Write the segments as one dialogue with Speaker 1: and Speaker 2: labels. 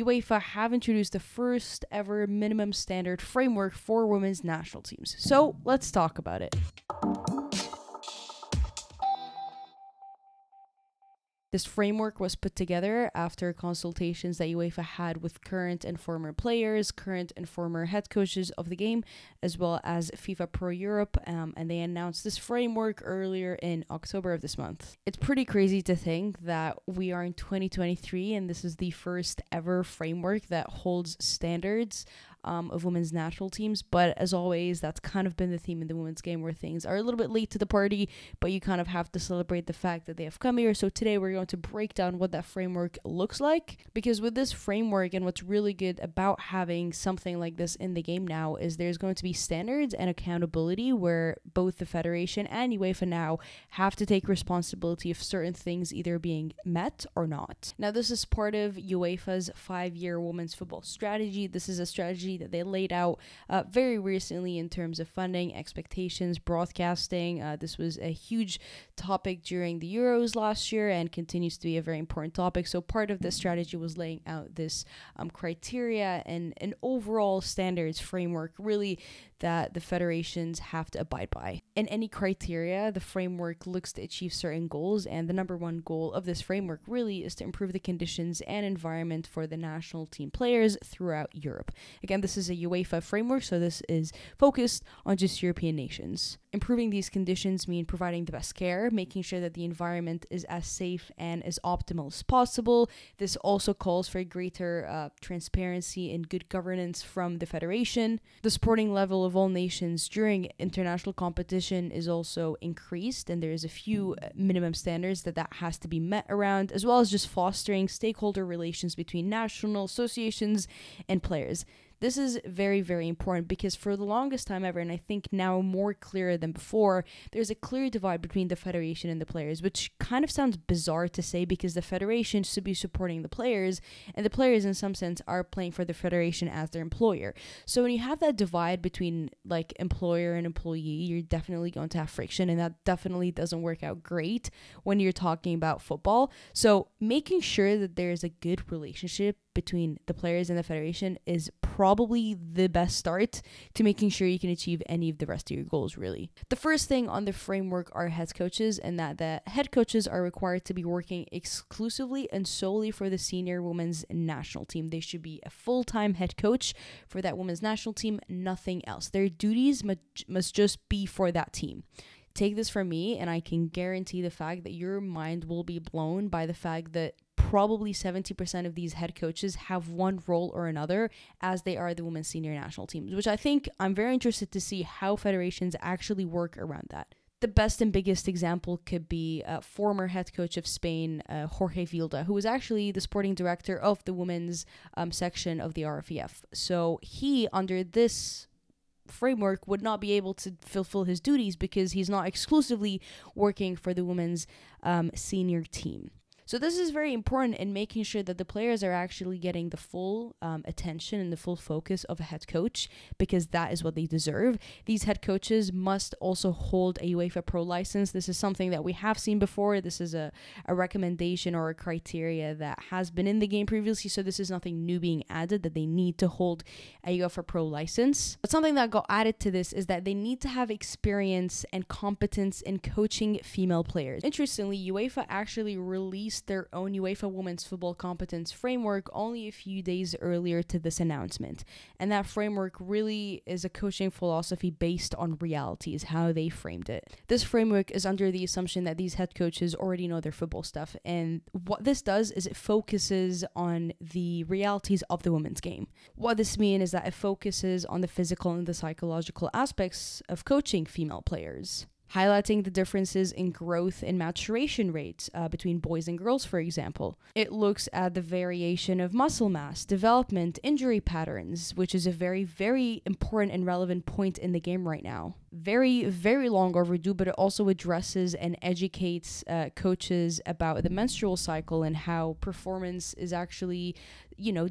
Speaker 1: UEFA have introduced the first ever minimum standard framework for women's national teams. So let's talk about it. This framework was put together after consultations that UEFA had with current and former players, current and former head coaches of the game, as well as FIFA Pro Europe, and they announced this framework earlier in October of this month. It's pretty crazy to think that we are in 2023 and this is the first ever framework that holds standards of women's national teams, but as always, that's kind of been the theme in the women's game, where things are a little bit late to the party, but you kind of have to celebrate the fact that they have come here. So today we're going to break down what that framework looks like, because with this framework, and what's really good about having something like this in the game now, is there's going to be standards and accountability where both the Federation and UEFA now have to take responsibility of certain things either being met or not. Now, this is part of UEFA's 5-year women's football strategy. This is a strategy that they laid out very recently in terms of funding, expectations, broadcasting. This was a huge topic during the Euros last year and continues to be a very important topic. So part of the strategy was laying out this criteria and an overall standards framework, really, that the federations have to abide by. In any criteria, the framework looks to achieve certain goals, and the number one goal of this framework really is to improve the conditions and environment for the national team players throughout Europe. Again, this is a UEFA framework, so this is focused on just European nations. Improving these conditions mean providing the best care, making sure that the environment is as safe and as optimal as possible. This also calls for greater transparency and good governance from the federation. The sporting level of all nations during international competition is also increased, and there is a few minimum standards that has to be met around, as well as just fostering stakeholder relations between national associations and players. This is very, very important because for the longest time ever, and I think now more clearer than before, there's a clear divide between the federation and the players, which kind of sounds bizarre to say because the federation should be supporting the players, and the players in some sense are playing for the federation as their employer. So when you have that divide between like employer and employee, you're definitely going to have friction, and that definitely doesn't work out great when you're talking about football. So making sure that there's a good relationship between the players and the federation is probably the best start to making sure you can achieve any of the rest of your goals, really. The first thing on the framework are head coaches, and that the head coaches are required to be working exclusively and solely for the senior women's national team. They should be a full-time head coach for that women's national team, nothing else. Their duties must just be for that team. Take this from me, and I can guarantee the fact that your mind will be blown by the fact that probably 70% of these head coaches have one role or another as they are the women's senior national teams, which I think I'm very interested to see how federations actually work around that. The best and biggest example could be former head coach of Spain, Jorge Vilda, who was actually the sporting director of the women's section of the RFEF. So he, under this framework, would not be able to fulfill his duties because he's not exclusively working for the women's senior team. So this is very important in making sure that the players are actually getting the full attention and the full focus of a head coach, because that is what they deserve. These head coaches must also hold a UEFA Pro license. This is something that we have seen before. This is a recommendation or a criteria that has been in the game previously, so this is nothing new being added, that they need to hold a UEFA Pro license. But something that got added to this is that they need to have experience and competence in coaching female players. Interestingly, UEFA actually released their own UEFA Women's Football Competence Framework only a few days earlier to this announcement. And that framework really is a coaching philosophy based on reality, is how they framed it. This framework is under the assumption that these head coaches already know their football stuff. And what this does is it focuses on the realities of the women's game. What this means is that it focuses on the physical and the psychological aspects of coaching female players, highlighting the differences in growth and maturation rates between boys and girls, for example. It looks at the variation of muscle mass, development, injury patterns, which is a very, very important and relevant point in the game right now. Very, very long overdue, but it also addresses and educates coaches about the menstrual cycle and how performance is actually,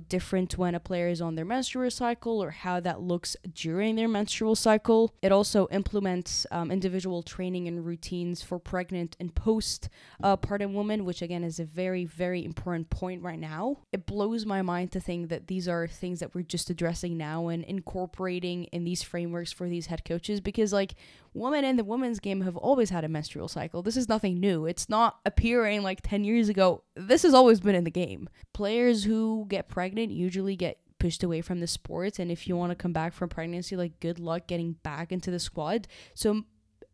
Speaker 1: different when a player is on their menstrual cycle or how that looks during their menstrual cycle. It also implements individual training and routines for pregnant and postpartum women, which again is a very, very important point right now. It blows my mind to think that these are things that we're just addressing now and incorporating in these frameworks for these head coaches, because like women in the women's game have always had a menstrual cycle. This is nothing new. It's not appearing like 10 years ago. This has always been in the game. Players who get pregnant usually get pushed away from the sport, and if you want to come back from pregnancy, like good luck getting back into the squad. So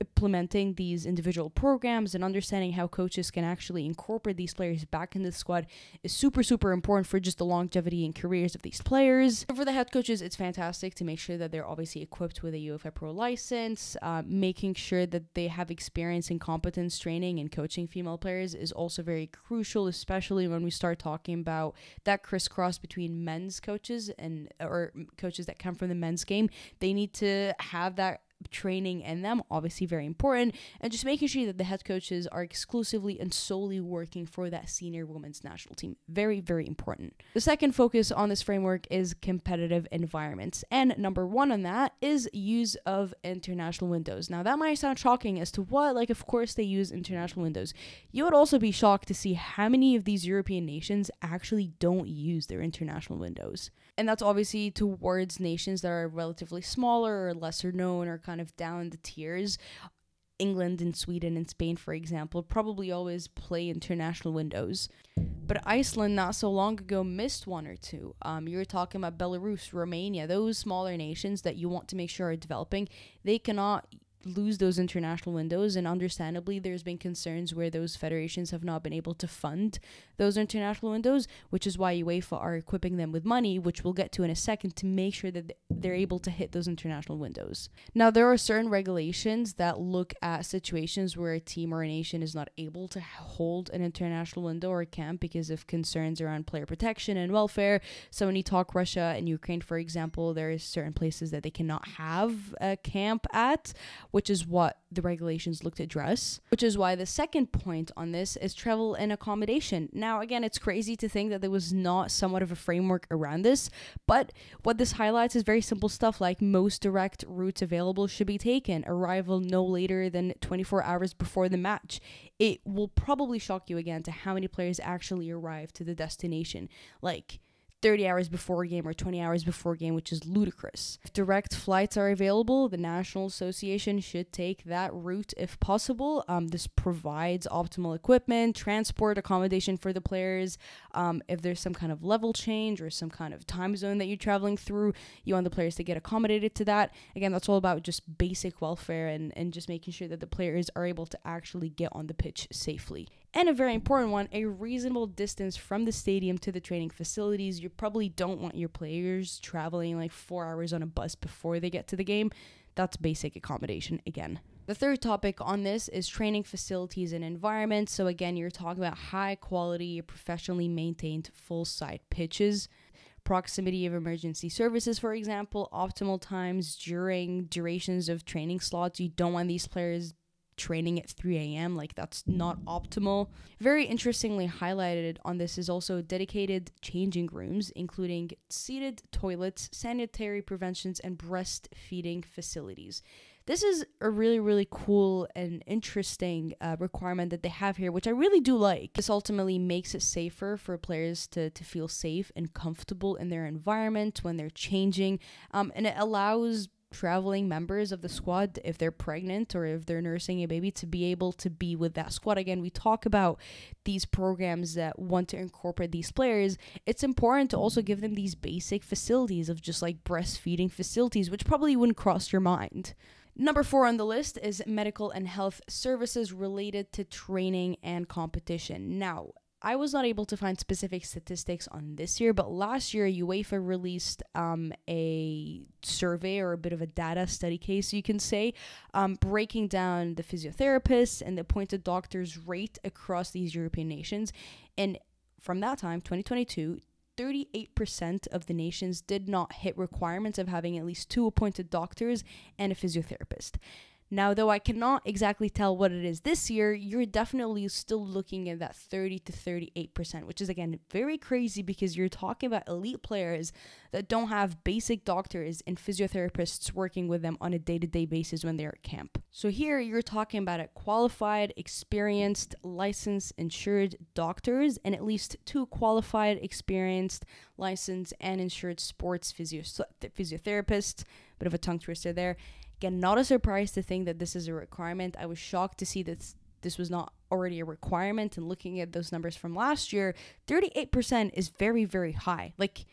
Speaker 1: implementing these individual programs and understanding how coaches can actually incorporate these players back into the squad is super, super important for just the longevity and careers of these players. For the head coaches, it's fantastic to make sure that they're obviously equipped with a UEFA Pro license. Making sure that they have experience and competence training and coaching female players is also very crucial, especially when we start talking about that crisscross between men's coaches or coaches that come from the men's game. They need to have that training in them, obviously very important, and just making sure that the head coaches are exclusively and solely working for that senior women's national team. Very, very important. The second focus on this framework is competitive environments, and number one on that is use of international windows. Now that might sound shocking as to what, like of course they use international windows. You would also be shocked to see how many of these European nations actually don't use their international windows. And that's obviously towards nations that are relatively smaller or lesser known or kind of down the tiers. England and Sweden and Spain, for example, probably always play international windows. But Iceland, not so long ago, missed one or two. You were talking about Belarus, Romania, those smaller nations that you want to make sure are developing. They cannot lose those international windows, and understandably there's been concerns where those federations have not been able to fund those international windows, which is why UEFA are equipping them with money, which we'll get to in a second, to make sure that they're able to hit those international windows. Now there are certain regulations that look at situations where a team or a nation is not able to hold an international window or camp because of concerns around player protection and welfare. So when you talk Russia and Ukraine, for example, there are certain places that they cannot have a camp at, which is what the regulations look to address, which is why the second point on this is travel and accommodation. Now, again, it's crazy to think that there was not somewhat of a framework around this, but what this highlights is very simple stuff like most direct routes available should be taken, arrival no later than 24 hours before the match. It will probably shock you again to how many players actually arrive to the destination, like 30 hours before a game or 20 hours before a game, which is ludicrous. If direct flights are available, the National Association should take that route if possible. This provides optimal equipment, transport, accommodation for the players. If there's some kind of level change or some kind of time zone that you're traveling through, you want the players to get accommodated to that. Again, that's all about just basic welfare and just making sure that the players are able to actually get on the pitch safely. And a very important one, a reasonable distance from the stadium to the training facilities. You probably don't want your players traveling like 4 hours on a bus before they get to the game. That's basic accommodation again. The third topic on this is training facilities and environment. So again, you're talking about high quality, professionally maintained full-side pitches. Proximity of emergency services, for example, optimal times during durations of training slots. You don't want these players training at 3 a.m. Like, that's not optimal. Very interestingly highlighted on this is also dedicated changing rooms, including seated toilets, sanitary preventions, and breastfeeding facilities. This is a really, really cool and interesting requirement that they have here, which I really do like. This ultimately makes it safer for players to feel safe and comfortable in their environment when they're changing, and it allows traveling members of the squad, if they're pregnant or if they're nursing a baby, to be able to be with that squad. Again, we talk about these programs that want to incorporate these players. It's important to also give them these basic facilities of just like breastfeeding facilities, which probably wouldn't cross your mind. Number 4 on the list is medical and health services related to training and competition. Now, I was not able to find specific statistics on this year, but last year UEFA released a survey, or a bit of a data study case, you can say, breaking down the physiotherapists and the appointed doctors rate across these European nations. And from that time, 2022, 38% of the nations did not hit requirements of having at least 2 appointed doctors and a physiotherapist. Now, though I cannot exactly tell what it is this year, you're definitely still looking at that 30 to 38%, which is, again, very crazy because you're talking about elite players that don't have basic doctors and physiotherapists working with them on a day-to-day basis when they're at camp. So here, you're talking about a qualified, experienced, licensed, insured doctors and at least 2 qualified, experienced, licensed, and insured sports physiotherapists. Bit of a tongue twister there. Again, not a surprise to think that this is a requirement. I was shocked to see that this was not already a requirement. And looking at those numbers from last year, 38% is very, very high. Like,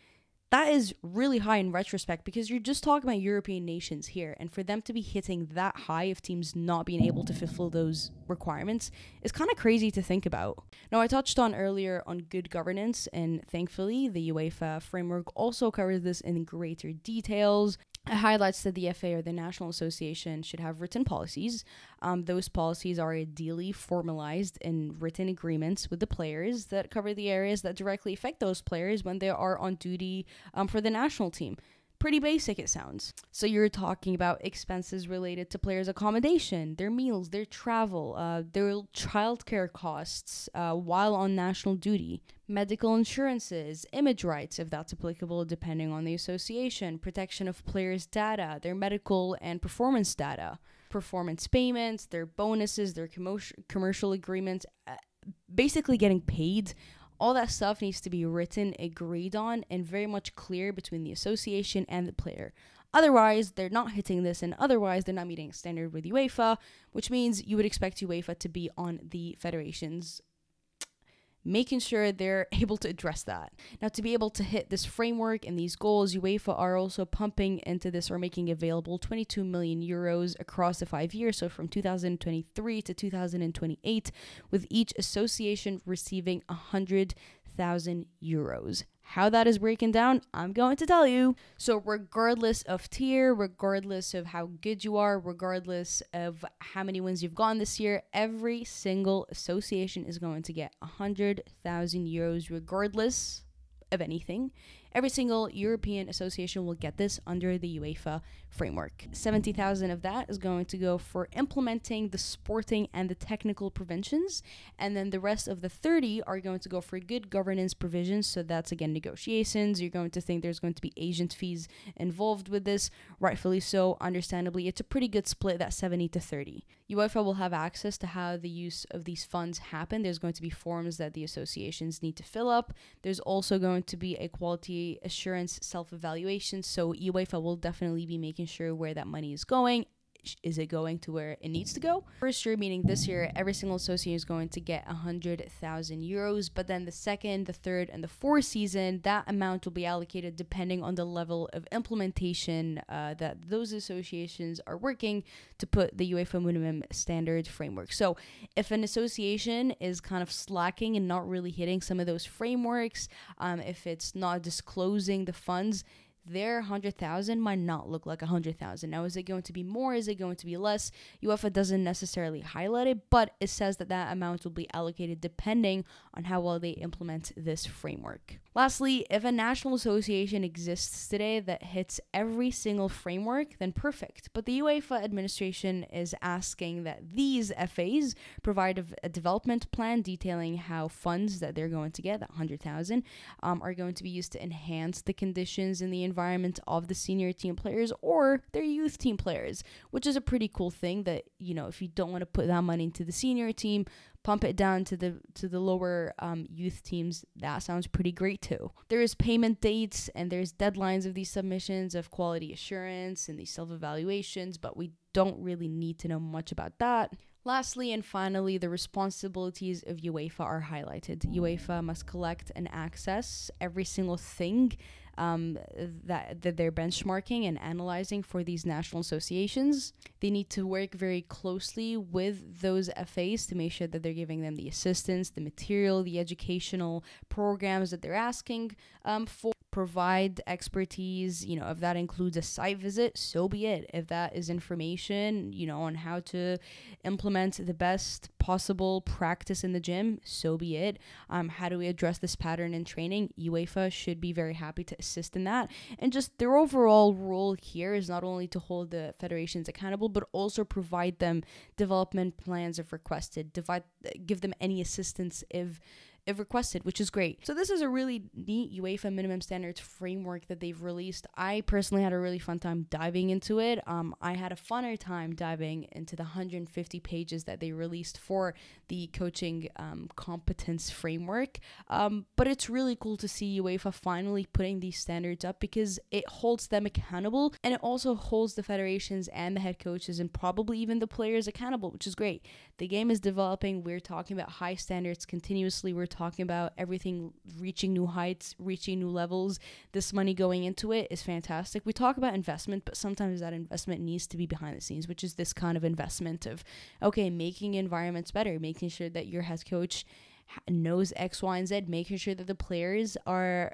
Speaker 1: that is really high in retrospect because you're just talking about European nations here. And for them to be hitting that high of teams not being able to fulfill those requirements is kind of crazy to think about. Now, I touched on earlier on good governance, and thankfully, the UEFA framework also covers this in greater details. It highlights that the FA or the National Association should have written policies. Those policies are ideally formalized in written agreements with the players that cover the areas that directly affect those players when they are on duty for the national team. Pretty basic, it sounds. So you're talking about expenses related to players' accommodation, their meals, their travel, their childcare costs while on national duty, medical insurances, image rights, if that's applicable, depending on the association, protection of players' data, their medical and performance data, performance payments, their bonuses, their commercial agreements, basically getting paid. All that stuff needs to be written, agreed on, and very much clear between the association and the player. Otherwise, they're not hitting this, and otherwise, they're not meeting a standard with UEFA, which means you would expect UEFA to be on the federation's making sure they're able to address that. Now, to be able to hit this framework and these goals, UEFA are also pumping into this or making available 22 million euros across the 5 years, so from 2023 to 2028, with each association receiving 100,000 euros. How that is breaking down, I'm going to tell you. So regardless of tier, regardless of how good you are, regardless of how many wins you've gotten this year, every single association is going to get 100,000 euros regardless of anything. Every single European association will get this under the UEFA framework. 70,000 of that is going to go for implementing the sporting and the technical preventions, and then the rest of the 30 are going to go for good governance provisions. So that's, again, negotiations. You're going to think there's going to be agent fees involved with this, rightfully so, understandably. It's a pretty good split, that 70 to 30. UEFA will have access to how the use of these funds happen. There's going to be forms that the associations need to fill up. There's also going to be a quality assurance self-evaluation, so UEFA will definitely be making sure where that money is going. Is it going to where it needs to go? First year, meaning this year, every single association is going to get 100,000 euros, but then the second, the third, and the fourth season, that amount will be allocated depending on the level of implementation that those associations are working to put the UEFA minimum standard framework. So if an association is kind of slacking and not really hitting some of those frameworks, if it's not disclosing the funds, their 100,000 might not look like 100,000. Now, is it going to be more? Is it going to be less? UEFA doesn't necessarily highlight it, but it says that that amount will be allocated depending on how well they implement this framework. Lastly, if a national association exists today that hits every single framework, then perfect. But the UEFA administration is asking that these FAs provide a development plan detailing how funds that they're going to get, that 100,000, are going to be used to enhance the conditions in the environment of the senior team players or their youth team players, which is a pretty cool thing that, you know, if you don't want to put that money into the senior team, pump it down to the lower youth teams. That sounds pretty great too. There is payment dates and there's deadlines of these submissions of quality assurance and these self-evaluations, but we don't really need to know much about that. Lastly and finally, the responsibilities of UEFA are highlighted. UEFA must collect and access every single thing that they're benchmarking and analyzing for these national associations. They need to work very closely with those FAs to make sure that they're giving them the assistance, the material, the educational programs that they're asking for. Provide expertise, you know, if that includes a site visit, so be it. If that is information, you know, on how to implement the best possible practice in the gym, so be it. How do we address this pattern in training? UEFA should be very happy to assist in that. And just their overall role here is not only to hold the federations accountable, but also provide them development plans if requested, give them any assistance if requested, which is great. So this is a really neat UEFA minimum standards framework that they've released. I personally had a really fun time diving into it. I had a funner time diving into the 150 pages that they released for the coaching competence framework. But it's really cool to see UEFA finally putting these standards up, because it holds them accountable, and it also holds the federations and the head coaches and probably even the players accountable, which is great. The game is developing. We're talking about high standards continuously. We're talking about everything reaching new heights, reaching new levels. This money going into it is fantastic. We talk about investment, but sometimes that investment needs to be behind the scenes, which is this kind of investment of, okay, making environments better, making sure that your head coach knows X, Y, and Z, making sure that the players are,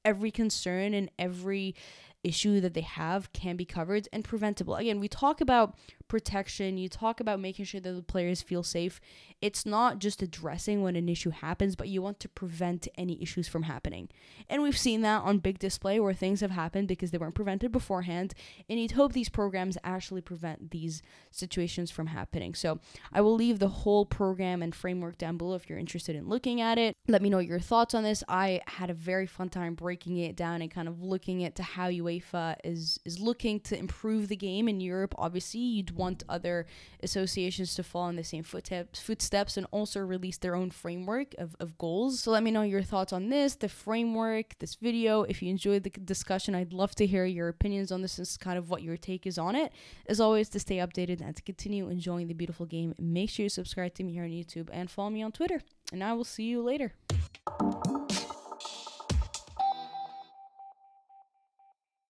Speaker 1: every concern and every issue that they have can be covered and preventable. Again, we talk about protection, you talk about making sure that the players feel safe. It's not just addressing when an issue happens, but you want to prevent any issues from happening. And we've seen that on big display where things have happened because they weren't prevented beforehand, and you'd hope these programs actually prevent these situations from happening. So I will leave the whole program and framework down below if you're interested in looking at it. Let me know your thoughts on this. I had a very fun time breaking it down and kind of looking at how UEFA is looking to improve the game in Europe. Obviously, you'd want other associations to follow in the same footsteps and also release their own framework of goals. So let me know your thoughts on this, the framework, this video. If you enjoyed the discussion, I'd love to hear your opinions on this and kind of what your take is on it. As always, to stay updated and to continue enjoying the beautiful game, make sure you subscribe to me here on YouTube and follow me on Twitter. And I will see you later.